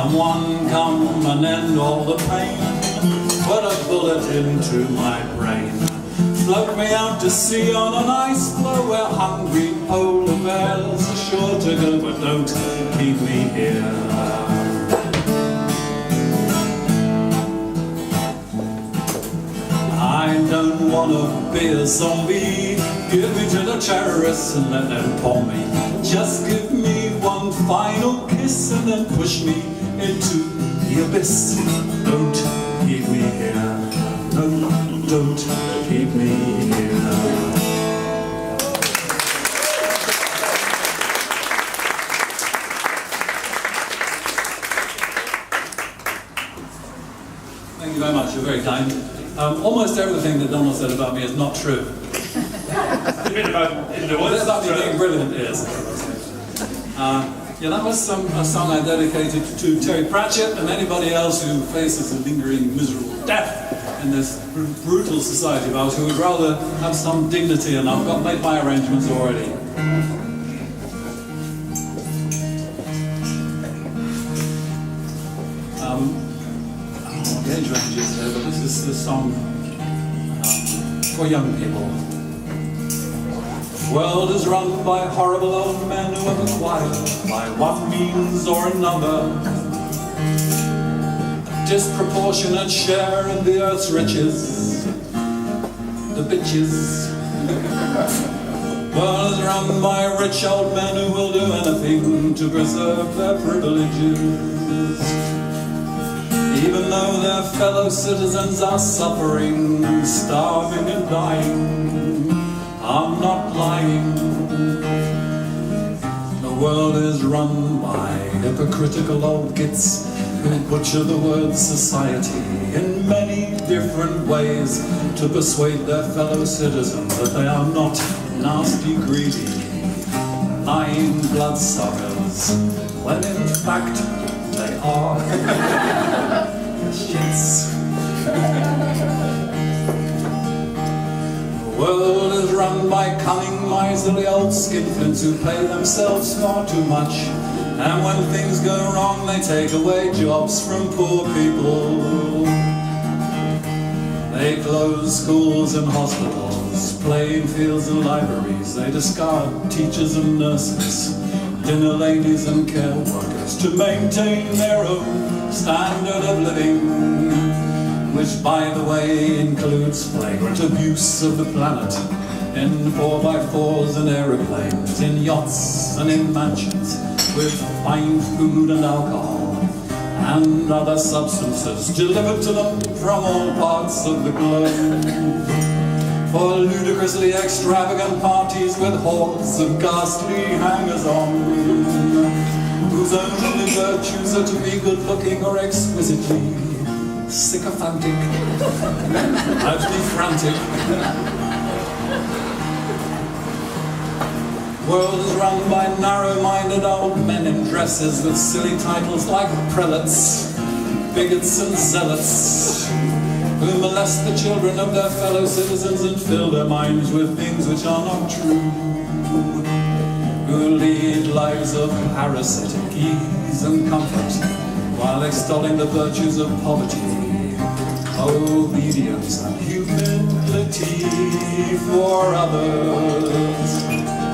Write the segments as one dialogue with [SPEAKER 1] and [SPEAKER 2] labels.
[SPEAKER 1] Someone come and end all the pain. Put a bullet into my brain. Float me out to sea on an ice floe where hungry polar bears are sure to go, but don't keep me here. I don't want to be a zombie. Give me to the terrorists and let them pour me. Just give me one final kiss and then push me into the abyss. Don't keep me here. No, don't keep me here. Thank you very much. You're very kind. Almost everything that Donald said about me is not true.
[SPEAKER 2] A bit about in the woods.
[SPEAKER 1] About me being brilliant is. Yeah, that was a song I dedicated to Terry Pratchett and anybody else who faces a lingering, miserable death in this brutal society of ours, who would rather have some dignity, and I've made my arrangements already. The age range is there, but this is the song for young people. The world is run by horrible old men who have acquired, by one means or another, a disproportionate share in the earth's riches. The bitches. The world is run by rich old men who will do anything to preserve their privileges, even though their fellow citizens are suffering, starving and dying. I'm not lying. The world is run by hypocritical old gits who butcher the word society in many different ways to persuade their fellow citizens that they are not nasty, greedy, lying bloodsuckers, when in fact they are shits. The world is run by cunning, miserly old skinflints who pay themselves far too much, and when things go wrong they take away jobs from poor people. They close schools and hospitals, playing fields and libraries. They discard teachers and nurses, dinner ladies and care workers to maintain their own standard of living, which, by the way, includes flagrant abuse of the planet in 4x4s and aeroplanes, in yachts and in mansions, with fine food and alcohol and other substances delivered to them from all parts of the globe, for ludicrously extravagant parties with hordes of ghastly hangers-on, whose only virtues are to be good-looking or exquisitely sycophantic, mildly frantic. The world is run by narrow-minded old men in dresses with silly titles like prelates, bigots and zealots, who molest the children of their fellow citizens and fill their minds with things which are not true, who lead lives of parasitic ease and comfort while extolling the virtues of poverty, obedience and humility for others,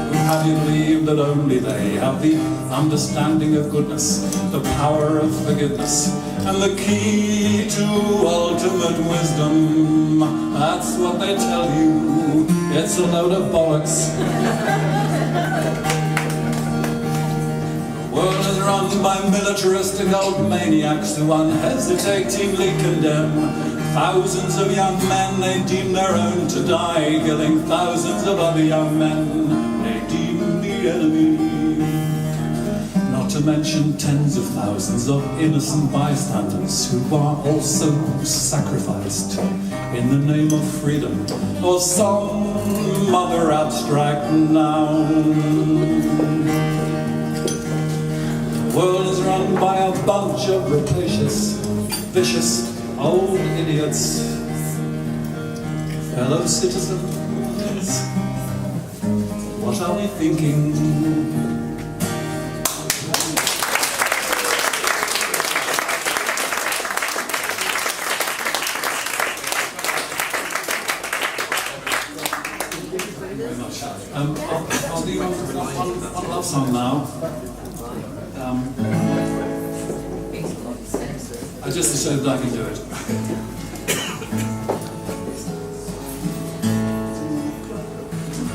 [SPEAKER 1] who have you believe that only they have the understanding of goodness, the power of forgiveness, and the key to ultimate wisdom. That's what they tell you. It's a load of bollocks. The world is run by militaristic old maniacs who unhesitatingly condemn thousands of young men they deem their own to die, killing thousands of other young men they deem the enemy. Not to mention tens of thousands of innocent bystanders who are also sacrificed in the name of freedom or some other abstract noun. The world is run by a bunch of rapacious, vicious, old idiots. Fellow citizens, what are we thinking? much. I'll do one love song now. I just assumed I can do it.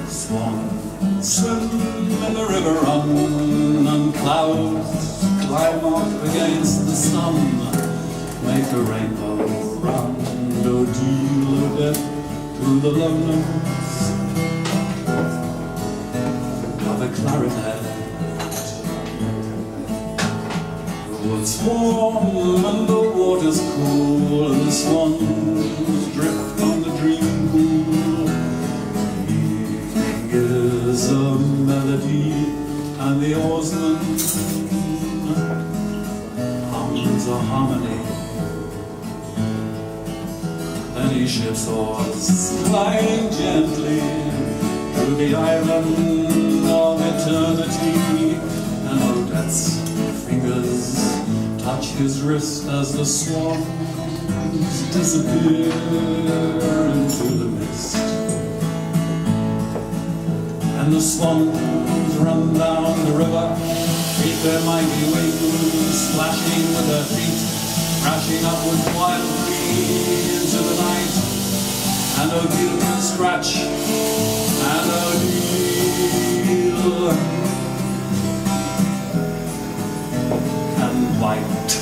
[SPEAKER 1] Swan, swim in the river, run, and clouds climb up against the sun, make a rainbow round, or deal a death to the loneliness of a clarinet. The woods warm and the water's cool, and the swans drift on the dream pool. Is a melody, and the oarsman hums a harmony. Then he shifts oars, gliding gently through the island of eternity, and Odette's fingers touch his wrist as the swans disappear into the mist. And the swans run down the river, beat their mighty wings, splashing with their feet, crashing upwards wildly into the night. And Odile can scratch, and Odile can bite.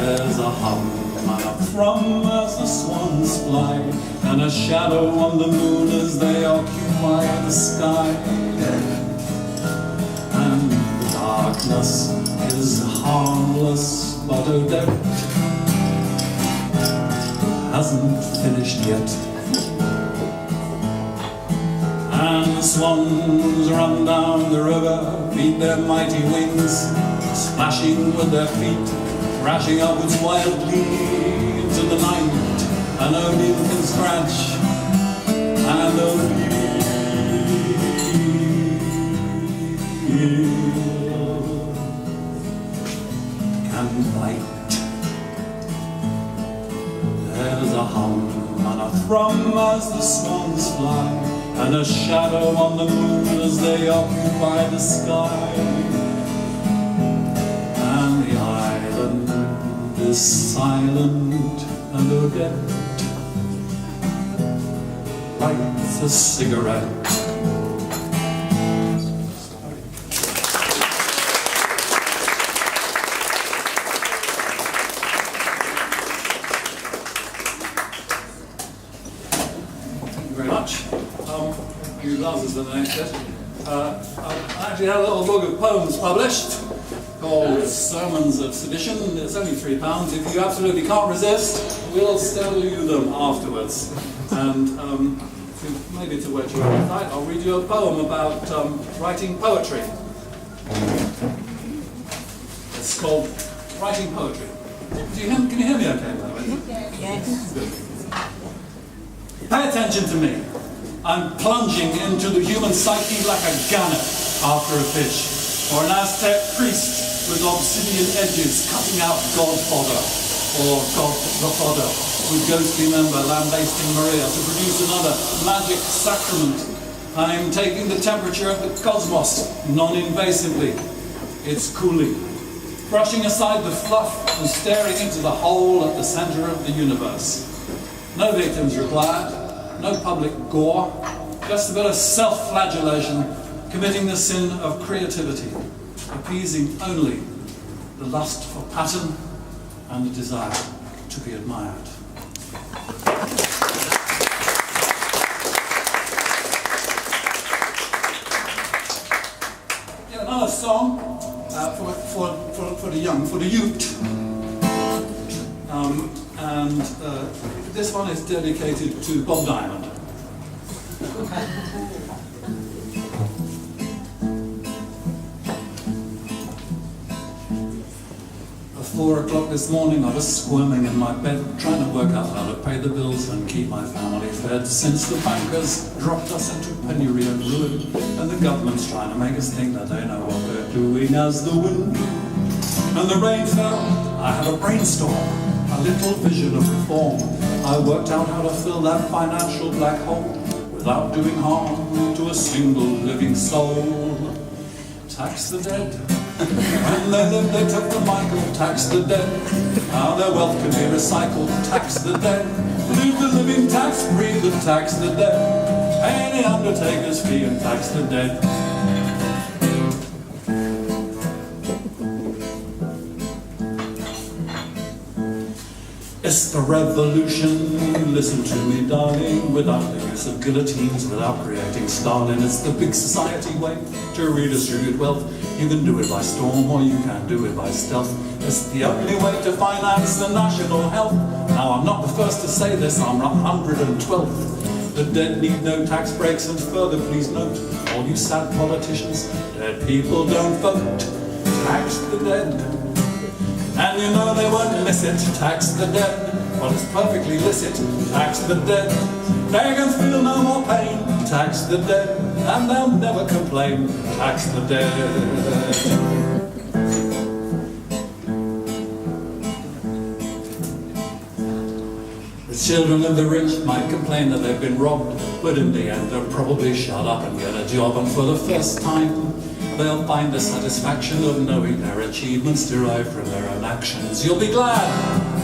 [SPEAKER 1] There's a hum and a thrum as the swans fly, and a shadow on the moon as they occupy the sky. And the darkness is harmless, but Odette hasn't finished yet. And the swans run down the river, beat their mighty wings, splashing with their feet, crashing upwards wildly into the night. And Odile can scratch, and Odile can bite. There's a hum and a thrum as the swans fly, and a shadow on the moon as they occupy the sky. And the island is silent, and Odette lights a cigarette. Thank you very much. New glasses for the next bit. I actually had a little book of poems published called Sermons of Sedition. It's only £3. If you absolutely can't resist, we'll sell you them afterwards. And maybe to whet your appetite, I'll read you a poem about writing poetry. It's called Writing Poetry. Can you hear me okay, by the way?
[SPEAKER 3] Yes.
[SPEAKER 1] Good. Pay attention to me. I'm plunging into the human psyche like a gannet after a fish, or an Aztec priest with obsidian edges cutting out God fodder, or God the fodder, with ghostly member lambasting Maria to produce another magic sacrament. I'm taking the temperature of the cosmos non-invasively. It's cooling. Brushing aside the fluff and staring into the hole at the center of the universe. No victims required, no public gore, just a bit of self-flagellation, committing the sin of creativity, appeasing only the lust for pattern and the desire to be admired. Another song for the young, for the youth. And this one is dedicated to Bob Diamond. At 4 o'clock this morning, I was squirming in my bed, trying to work out how to pay the bills and keep my family fed, since the bankers dropped us into penury and ruin, and the government's trying to make us think that they know what they're doing. As the wind and the rain fell, I had a brainstorm, a little vision of reform. I worked out how to fill that financial black hole, without doing harm to a single living soul. Tax the dead. When they lived, they took the Michael. Tax the dead. How their wealth can be recycled. Tax the dead. Leave the living tax-free, but tax the dead. Pay the undertaker's fee and tax the dead. It's the revolution, listen to me darling, without the use of guillotines, without creating Stalin. It's the big society way to redistribute wealth. You can do it by storm or you can do it by stealth. It's the only way to finance the national health. Now I'm not the first to say this, I'm 112th. The dead need no tax breaks, and further please note, all you sad politicians, dead people don't vote. Tax the dead. And you know they won't miss it. Tax the dead, well it's perfectly licit. Tax the dead, they can feel no more pain. Tax the dead, and they'll never complain. Tax the dead. The children of the rich might complain that they've been robbed, but in the end they'll probably shut up and get a job, and for the first time they'll find the satisfaction of knowing their achievements derived from their own actions. You'll be glad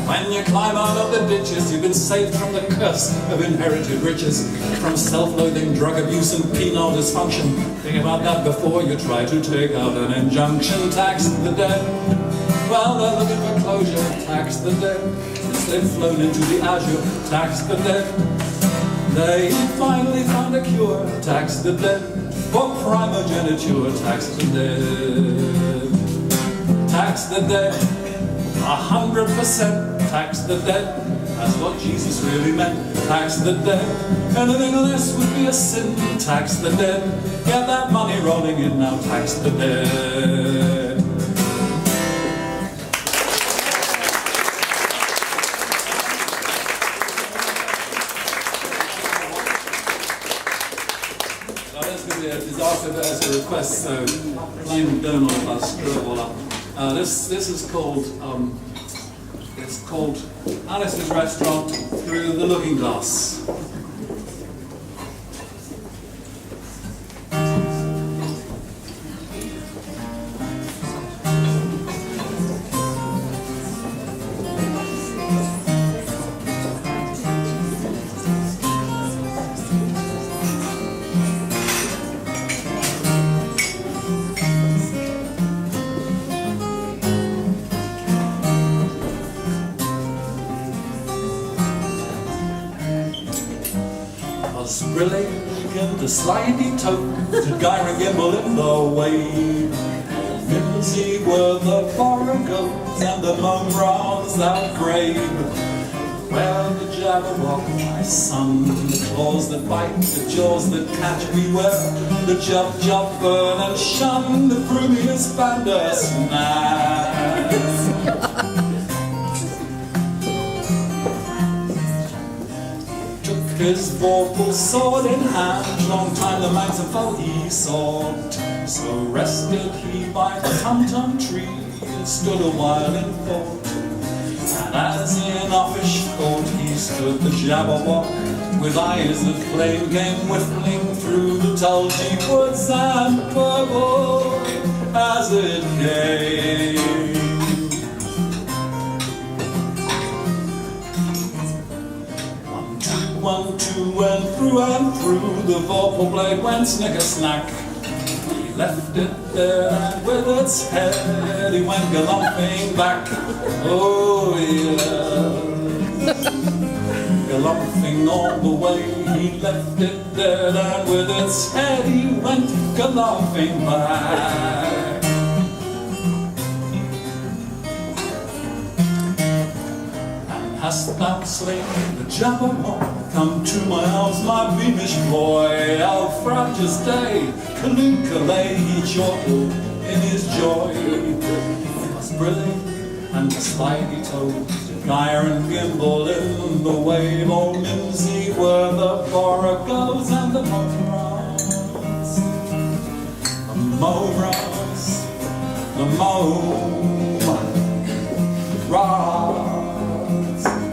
[SPEAKER 1] when you climb out of the ditches. You've been saved from the curse of inherited riches, from self-loathing, drug abuse and penile dysfunction. Think about that before you try to take out an injunction. Tax the dead. Well, they're looking for closure. Tax the dead. Since they've flown into the azure. Tax the dead. They finally found a cure. Tax the dead. For primogeniture. Tax the dead. Tax the dead. 100% tax the dead. That's what Jesus really meant. Tax the dead. Anything less would be a sin. Tax the dead. Get that money rolling in now. Tax the dead. As a request, so Jan and Dónall plus this is called it's called Alice's Restaurant Through the Looking Glass. Brilliant, the slidey toke, to gyre and gimble in the wave. Mimsy were the borragos and the mumras that grave. Where the jabberwock, my son, the claws that bite, the jaws that catch, beware the jump, burn and shun the frumious bandersnatch. His vorpal sword in hand, long time the man's a foe he sought. So rested he by the tum-tum tree, and stood a while in thought. And as in offish thought he stood, the jabberwock, with eyes of flame, came whiffling through the tulgey woods and purple as it came. 1, 2, and through the vorpal blade went snicker-snack. He left it there, and with its head he went galumphing back. Oh yeah, galumphing all the way. He left it there, and with its head he went galumphing back. Hast thou slain the jabberwock? Come to my arms, my beamish boy. How frabjous day, Kaloo-Kalay, he chortled in his joy. He was brilliant and the slidey toed, to gyre and gimble in the wave. Old Mimsy were the borragos and the mumras. The mumras, the mumras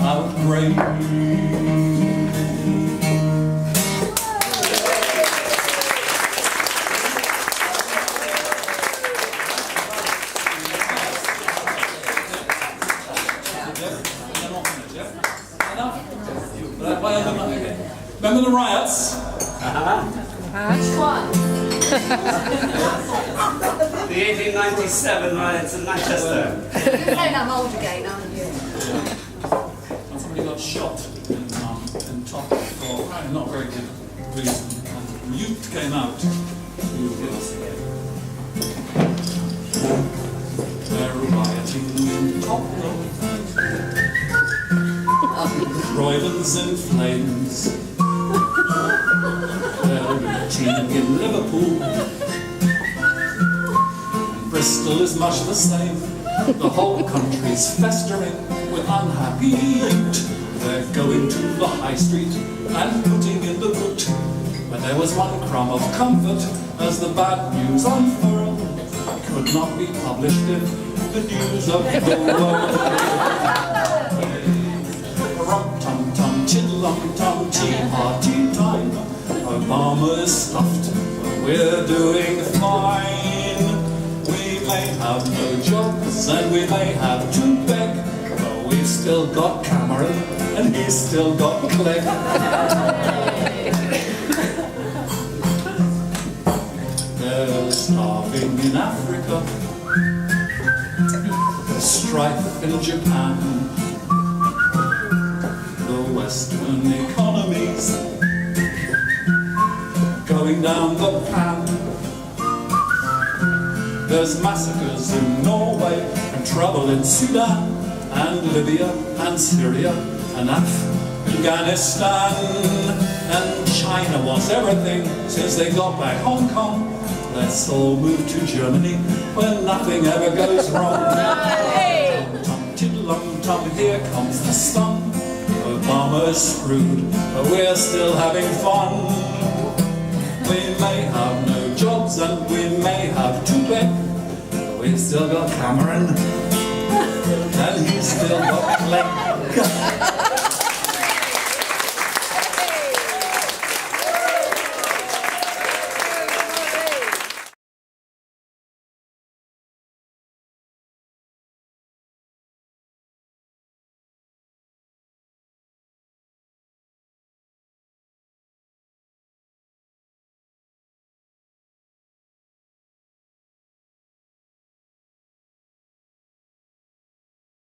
[SPEAKER 1] outbreak. Remember the riots?
[SPEAKER 3] Which one?
[SPEAKER 2] The 1897 riots in Manchester.
[SPEAKER 3] You're saying I'm old again, aren't you?
[SPEAKER 1] And somebody got shot in top for not very good reason. And the youth came out to give us again. They're rioting in Tottenham. Croydon's in flames. They're rioting in Liverpool. And Bristol is much the same. The whole country's festering with unhappy youth. They're going to the high street and putting in the boot. But there was one crumb of comfort as the bad news unfurled. Could not be published in the news of the world. Rum-tum-tum, tiddlum-tum, tea party time. Obama is stuffed, but we're doing fine. We may have no jobs and we may have to beg, but we've still got Cameron and he's still got Clegg. They're starving in Africa, strife in Japan. The Western economies going down the pan. There's massacres in Norway and trouble in Sudan and Libya and Syria and Afghanistan. And China wants everything since they got back Hong Kong. Let's all move to Germany where nothing ever goes wrong. Tum-tum, tiddlum-tum, here comes the sun. Obama's screwed, but we're still having fun. We may have no jobs and we may have to beg, but we've still got Cameron and he's still got Clegg.